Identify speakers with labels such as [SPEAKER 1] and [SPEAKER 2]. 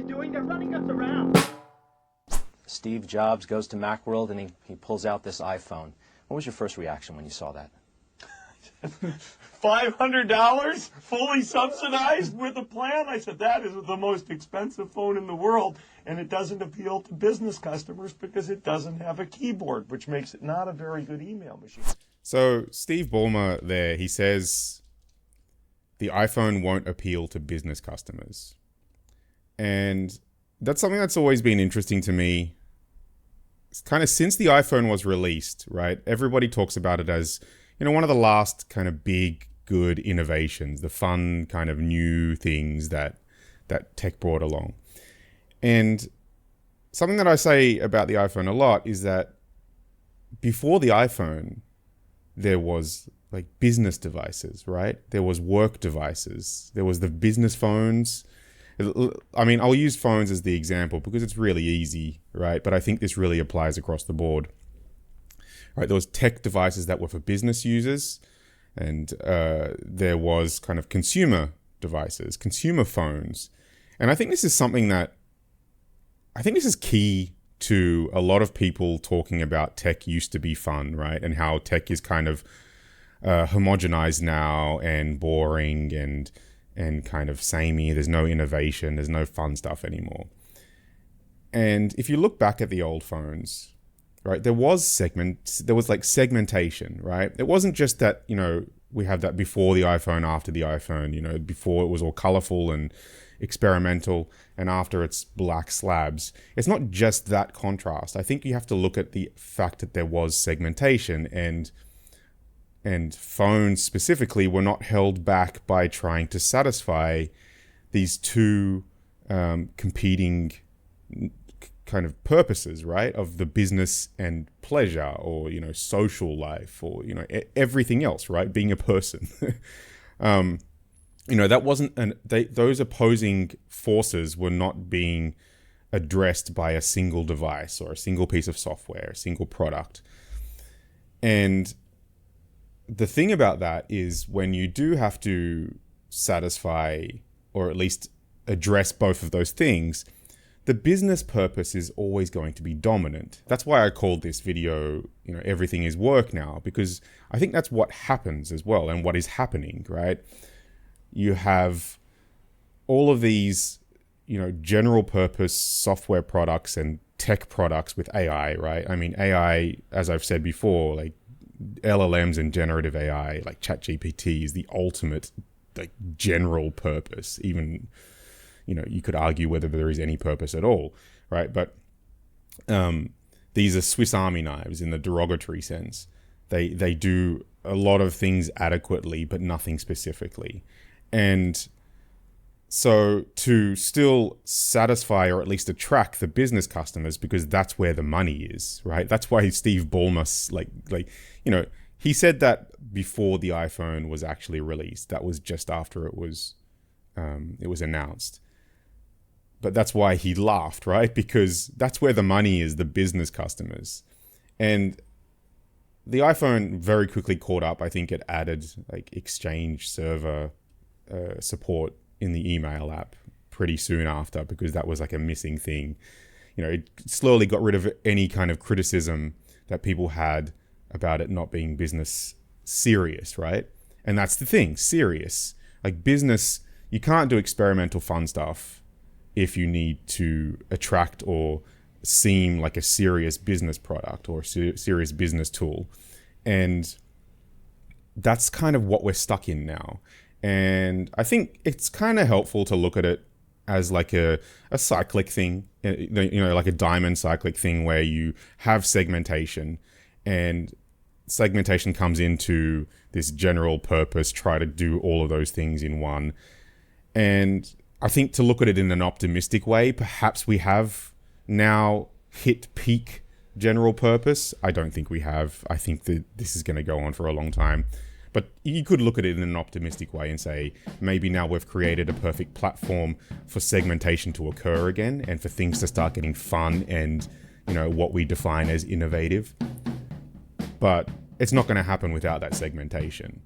[SPEAKER 1] doing? They're running us around.
[SPEAKER 2] Steve Jobs goes to Macworld and he pulls out this iPhone. What was your first reaction when you saw that?
[SPEAKER 3] $500 fully subsidized with a plan? I said, that is the most expensive phone in the world, and it doesn't appeal to business customers because it doesn't have a keyboard, which makes it not a very good email machine.
[SPEAKER 4] So Steve Ballmer there, he says the iPhone won't appeal to business customers. And that's something that's always been interesting to me. It's kind of since the iPhone was released, right? Everybody talks about it as, you know, one of the last kind of big, good innovations, the fun kind of new things that tech brought along. And something that I say about the iPhone a lot is that before the iPhone, there was like business devices, right? There was work devices. There was the business phones. I mean, I'll use phones as the example because it's really easy, right? But I think this really applies across the board. Right, there was tech devices that were for business users, and there was kind of consumer devices, consumer phones. And I think this is something that, I think this is key to a lot of people talking about tech used to be fun, right? And how tech is kind of homogenized now and boring and kind of samey. There's no innovation, there's no fun stuff anymore. And if you look back at the old phones, right, there was like segmentation, right? It wasn't just that, you know, we have that before the iPhone, after the iPhone, you know, before it was all colorful and experimental, and after it's black slabs. It's not just that contrast. I think you have to look at the fact that there was segmentation, and phones specifically were not held back by trying to satisfy these two competing kind of purposes, right? Of the business and pleasure, or, you know, social life, or, you know, everything else, right? Being a person. You know, that wasn't those opposing forces were not being addressed by a single device or a single piece of software, a single product. And the thing about that is when you do have to satisfy, or at least address both of those things, the business purpose is always going to be dominant. That's why I called this video, you know, everything is work now, because I think that's what happens as well, and what is happening, right? You have all of these, you know, general purpose software products and tech products with AI, right? I mean, AI, as I've said before, like LLMs and generative AI, like ChatGPT, is the ultimate, like, general purpose. Even, you know, you could argue whether there is any purpose at all, right? But these are Swiss Army knives in the derogatory sense. They do a lot of things adequately, but nothing specifically. And so to still satisfy, or at least attract, the business customers, because that's where the money is, right? That's why Steve Ballmer, like, you know, he said that before the iPhone was actually released. That was just after it was announced. But that's why he laughed, right? Because that's where the money is, the business customers. And the iPhone very quickly caught up. I think it added like Exchange server support in the email app pretty soon after, because that was like a missing thing. You know, it slowly got rid of any kind of criticism that people had about it not being business serious, right? And that's the thing, serious. Like business, you can't do experimental fun stuff if you need to attract or seem like a serious business product or serious business tool. And that's kind of what we're stuck in now. And I think it's kind of helpful to look at it as like a cyclic thing, you know, like a diamond cyclic thing where you have segmentation, and segmentation comes into this general purpose, try to do all of those things in one. And I think to look at it in an optimistic way, perhaps we have now hit peak general purpose. I don't think we have. I think that this is going to go on for a long time. But you could look at it in an optimistic way and say, maybe now we've created a perfect platform for segmentation to occur again, and for things to start getting fun and, you know, what we define as innovative. But it's not going to happen without that segmentation.